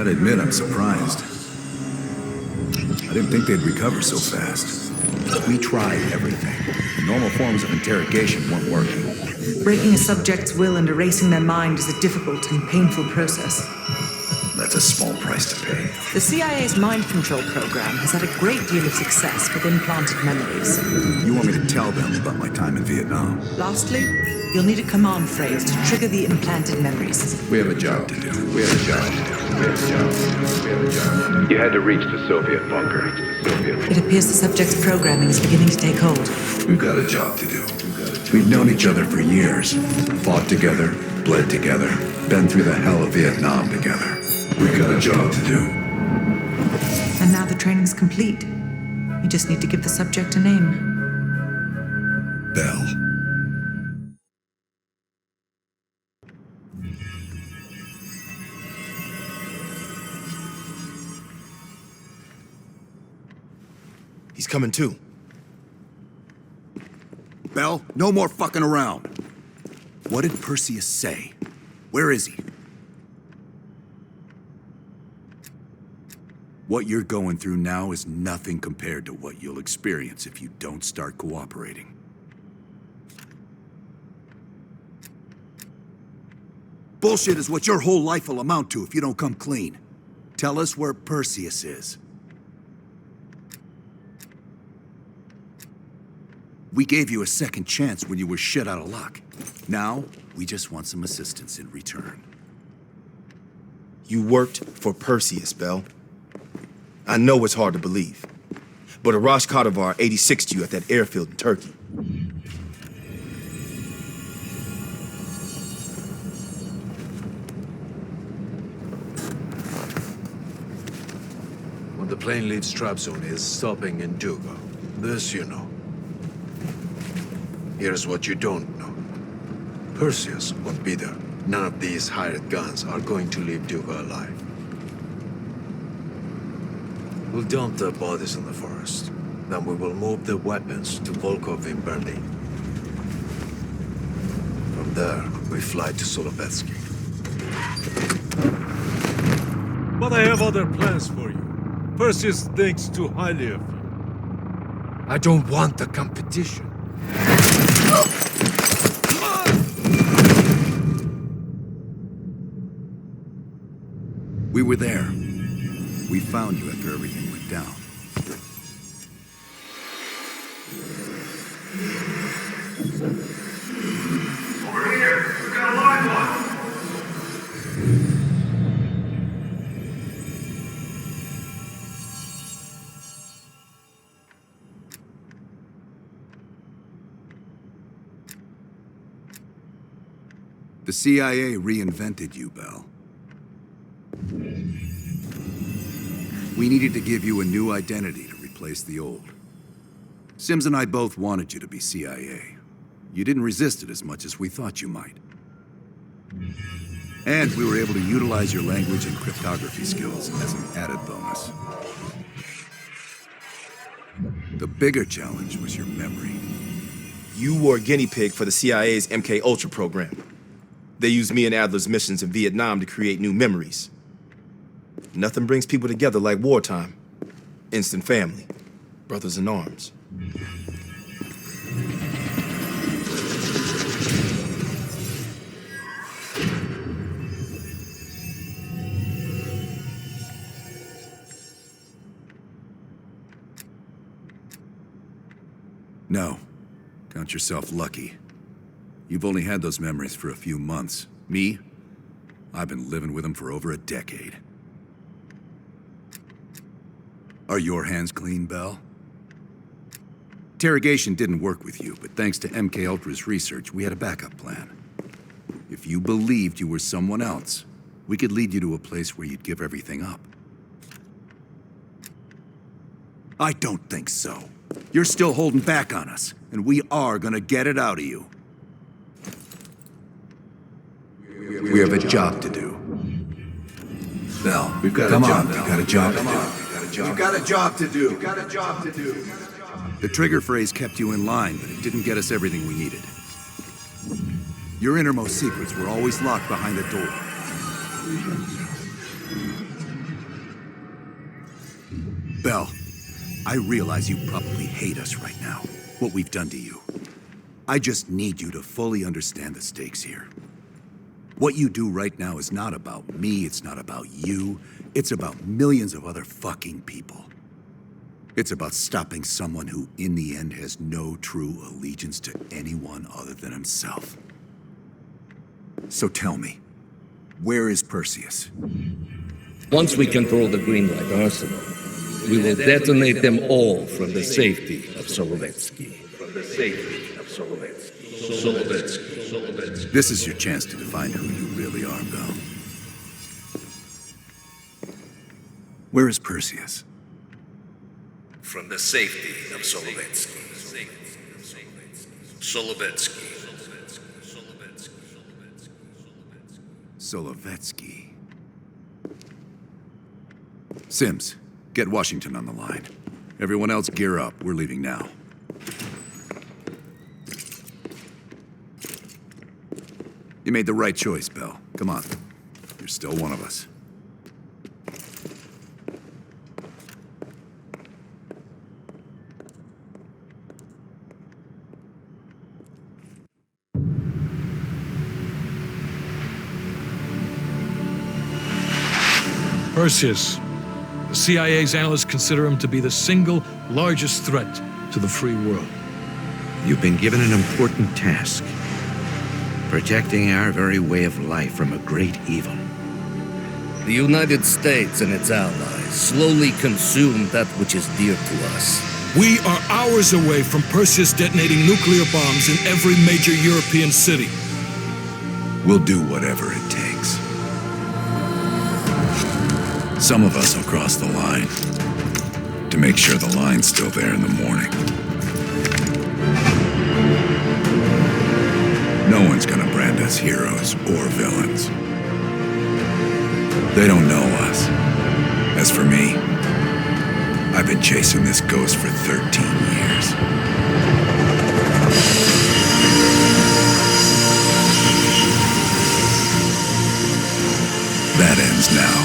Gotta admit, I'm surprised. I didn't think they'd recover so fast. We tried everything. The normal forms of interrogation weren't working. Breaking a subject's will and erasing their mind is a difficult and painful process. That's a small price to pay. The CIA's mind control program has had a great deal of success with implanted memories. You want me to tell them about my time in Vietnam? Lastly, you'll need a command phrase to trigger the implanted memories. We have a job to do. You had to reach the Soviet bunker. It appears the subject's programming is beginning to take hold. We've got a job to do. We've known each other for years. Fought together, bled together, been through the hell of Vietnam together. We've got a job to do. And now the training's complete. You just need to give the subject a name. Bell. He's coming too. Bell, no more fucking around. What did Perseus say? Where is he? What you're going through now is nothing compared to what you'll experience if you don't start cooperating. Bullshit is what your whole life will amount to if you don't come clean. Tell us where Perseus is. We gave you a second chance when you were shit out of luck. Now, we just want some assistance in return. You worked for Perseus, Bell. I know it's hard to believe, but Arash Kadivar 86'd you at that airfield in Turkey. When the plane leaves Trabzon, it's stopping in Duga. This you know. Here's what you don't know. Perseus won't be there. None of these hired guns are going to leave Duga alive. We'll dump the bodies in the forest. Then we will move the weapons to Volkov in Berlin. From there, we fly to Solovetsky. But I have other plans for you. Perseus thinks too highly of you. I don't want the competition. We were there. We found you after everything went down. Over here! We've got a live one! The CIA reinvented you, Bell. We needed to give you a new identity to replace the old. Sims and I both wanted you to be CIA. You didn't resist it as much as we thought you might. And we were able to utilize your language and cryptography skills as an added bonus. The bigger challenge was your memory. You were a guinea pig for the CIA's MK Ultra program. They used me and Adler's missions in Vietnam to create new memories. Nothing brings people together like wartime. Instant family. Brothers in arms. No. Count yourself lucky. You've only had those memories for a few months. Me? I've been living with them for over a decade. Are your hands clean, Bell? Interrogation didn't work with you, but thanks to MK Ultra's research, we had a backup plan. If you believed you were someone else, we could lead you to a place where you'd give everything up. I don't think so. You're still holding back on us, and we are gonna get it out of you. We have a job to do. Bell, we've got a job. We've got a job to do. You've got a job to do. You've got a job to do. The trigger phrase kept you in line, but it didn't get us everything we needed. Your innermost secrets were always locked behind a door. Bell, I realize you probably hate us right now, what we've done to you. I just need you to fully understand the stakes here. What you do right now is not about me, it's not about you, it's about millions of other fucking people. It's about stopping someone who, in the end, has no true allegiance to anyone other than himself. So tell me, where is Perseus? Once we control the Greenlight Arsenal, we will detonate them all from the safety of Solovetsky. This is your chance to define who you really are, Bell. Where is Perseus? From the safety of Solovetsky. Solovetsky. Sims, get Washington on the line. Everyone else gear up. We're leaving now. You made the right choice, Bell. Come on. You're still one of us. Perseus. The CIA's analysts consider him to be the single largest threat to the free world. You've been given an important task. Protecting our very way of life from a great evil. The United States and its allies slowly consume that which is dear to us. We are hours away from Perseus detonating nuclear bombs in every major European city. We'll do whatever it takes. Some of us will cross the line to make sure the line's still there in the morning. No one's gonna brand us heroes or villains. They don't know us. As for me, I've been chasing this ghost for 13 years. That ends now.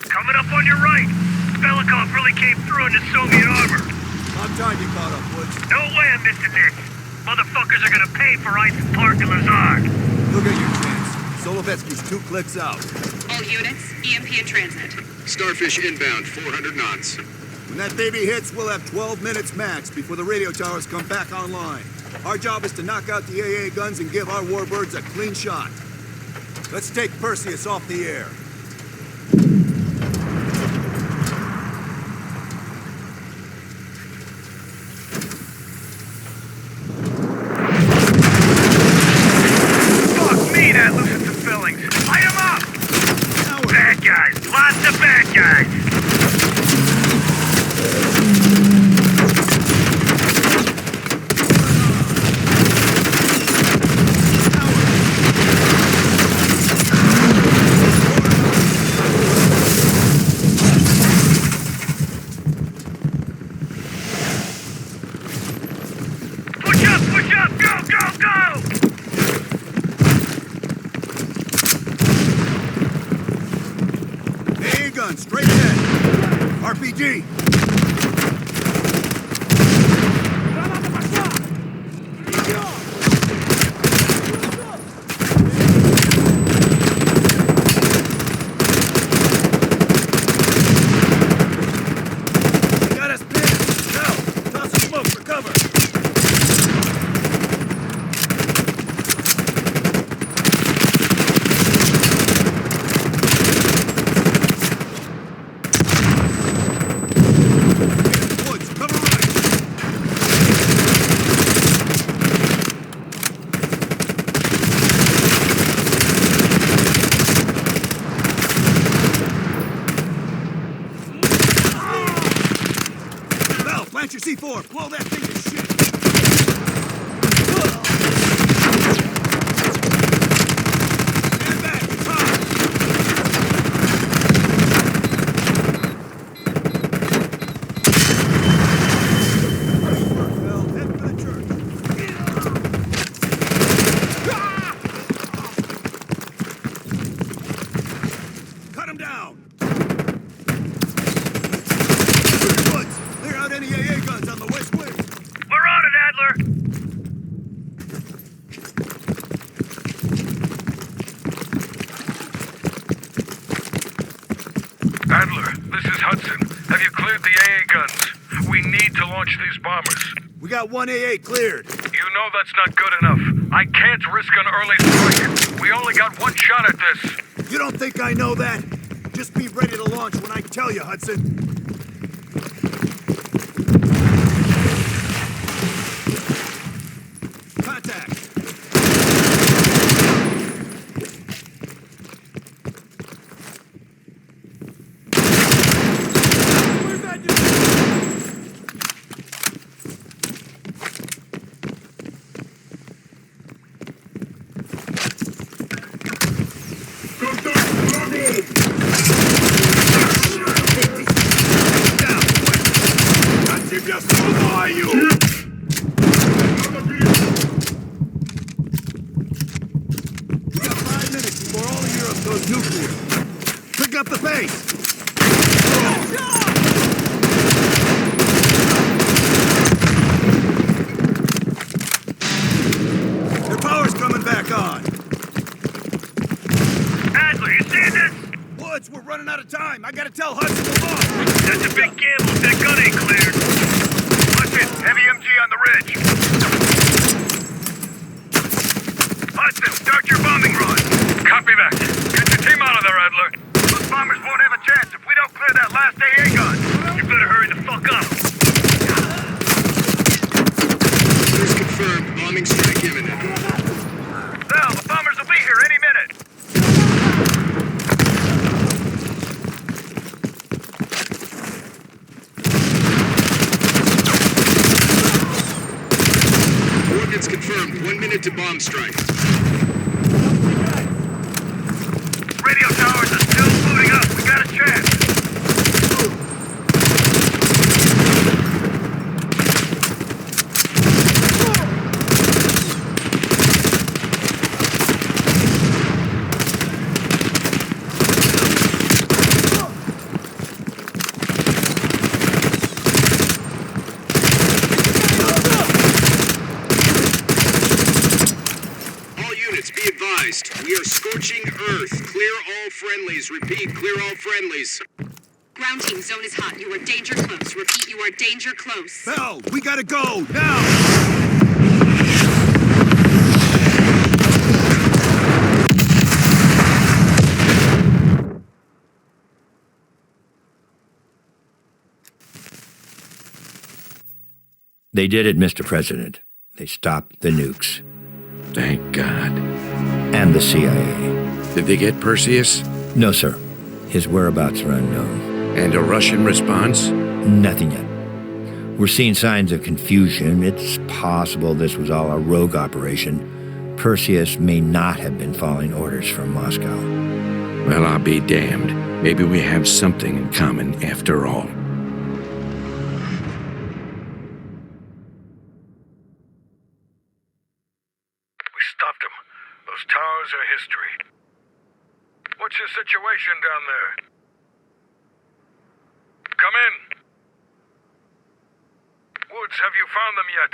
Coming up on your right. Belikov really came through in the Soviet armor. About time you caught up, Woods. No way I missed a this. Motherfuckers are gonna pay for Ice Park and Lazard. You'll get your chance. Solovetsky's 2 clicks out. All units, EMP in transit. Starfish inbound, 400 knots. When that baby hits, we'll have 12 minutes max before the radio towers come back online. Our job is to knock out the AA guns and give our warbirds a clean shot. Let's take Perseus off the air. Fuck me, that loosens some fillings. Light 'em up! Bad guys. Lots of bad guys. Push up, push up! Go, go, go! AA gun, straight ahead. RPG. They got us pinned. Now, toss some smoke for cover. Woods, cover right. Bell, plant your C4. Blow that thing to shit. Stand back. It's hot. you cleared the AA guns. We need to launch these bombers. We got one AA cleared. You know that's not good enough. I can't risk an early strike. We only got one shot at this. You don't think I know that? Just be ready to launch when I tell you, Hudson. Contact! Where's that dude? Up the base! Their power's coming back on! Adler, you seeing this? Woods, we're running out of time! I gotta tell Hudson to launch! That's a big gamble if that gun ain't cleared. Hudson, heavy MG on the ridge. Hudson, start your bombing run. Copy that. Get your team out of there, Adler. Those bombers won't have a chance if we don't clear that last AA gun. You better hurry the fuck up. Orders confirmed. Bombing strike imminent. Well, the bombers will be here any minute. Coordinates confirmed. 1 minute to bomb strike. Radio towers are still moving up. We got a chance. All units, be advised. We are scorching Earth. Clear all friendlies. Repeat, clear all friendlies. Ground team, zone is hot. You are danger close. Repeat, you are danger close. Bell, we gotta go, now! They did it, Mr. President. They stopped the nukes. Thank God. And the CIA. Did they get Perseus? No, sir. His whereabouts are unknown. And a Russian response? Nothing yet. We're seeing signs of confusion. It's possible this was all a rogue operation. Perseus may not have been following orders from Moscow. Well, I'll be damned. Maybe we have something in common after all. We stopped them. Those towers are history. What's your situation down there? Come in. Woods, have you found them yet?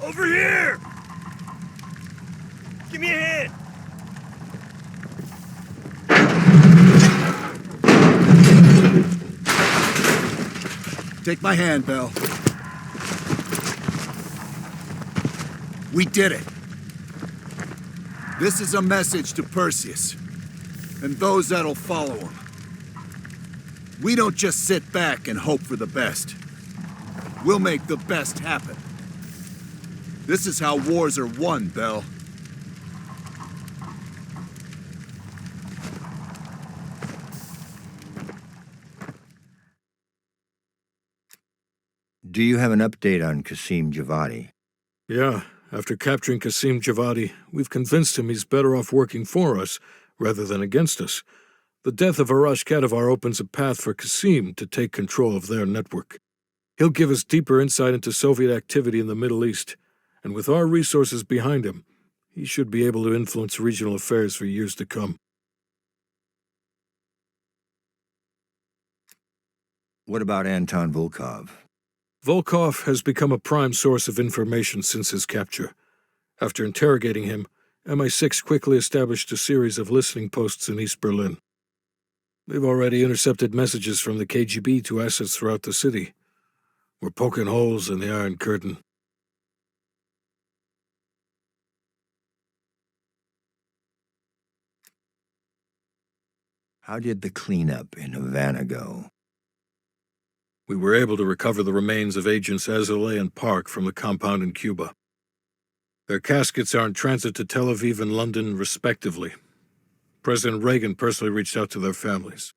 Over here! Give me a hand! Take my hand, Bell. We did it. This is a message to Perseus, and those that'll follow him. We don't just sit back and hope for the best. We'll make the best happen. This is how wars are won, Bell. Do you have an update on Qasim Javadi? Yeah, after capturing Qasim Javadi, we've convinced him he's better off working for us rather than against us. The death of Arash Kadivar opens a path for Qasim to take control of their network. He'll give us deeper insight into Soviet activity in the Middle East, and with our resources behind him, he should be able to influence regional affairs for years to come. What about Anton Volkov? Volkov has become a prime source of information since his capture. After interrogating him, MI6 quickly established a series of listening posts in East Berlin. They've already intercepted messages from the KGB to assets throughout the city. We're poking holes in the Iron Curtain. How did the cleanup in Havana go? We were able to recover the remains of Agents Azalea and Park from the compound in Cuba. Their caskets are in transit to Tel Aviv and London, respectively. President Reagan personally reached out to their families.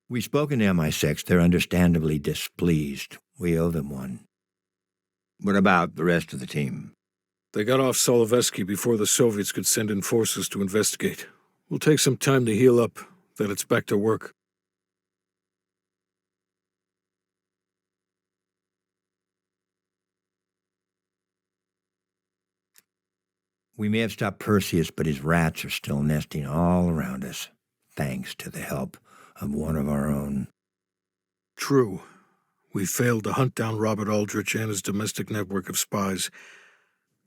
We've spoken to MI6. They're understandably displeased. We owe them one. What about the rest of the team? They got off Solovetsky before the Soviets could send in forces to investigate. We'll take some time to heal up, then it's back to work. We may have stopped Perseus, but his rats are still nesting all around us, thanks to the help of one of our own. True. We failed to hunt down Robert Aldrich and his domestic network of spies.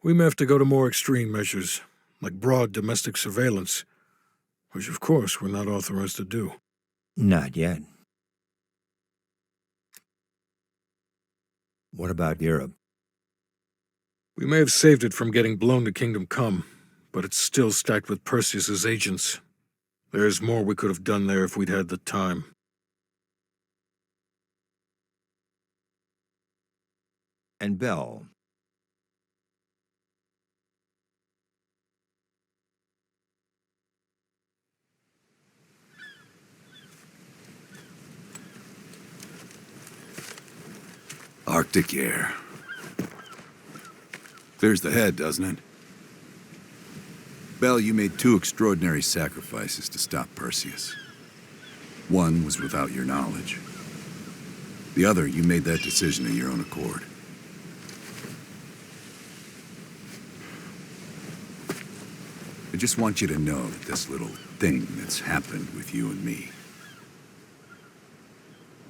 We may have to go to more extreme measures, like broad domestic surveillance, which of course we're not authorized to do. Not yet. What about Europe? We may have saved it from getting blown to Kingdom Come, but it's still stacked with Perseus's agents. There's more we could have done there if we'd had the time. And Bell? Arctic air. Clears the head, doesn't it? Bell, you made two extraordinary sacrifices to stop Perseus. One was without your knowledge. The other, you made that decision of your own accord. I just want you to know that this little thing that's happened with you and me,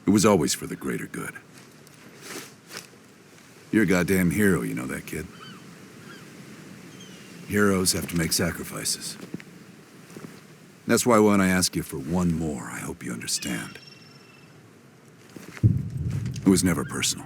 it was always for the greater good. You're a goddamn hero, you know that, kid. Heroes have to make sacrifices. That's why when I ask you for one more, I hope you understand. It was never personal.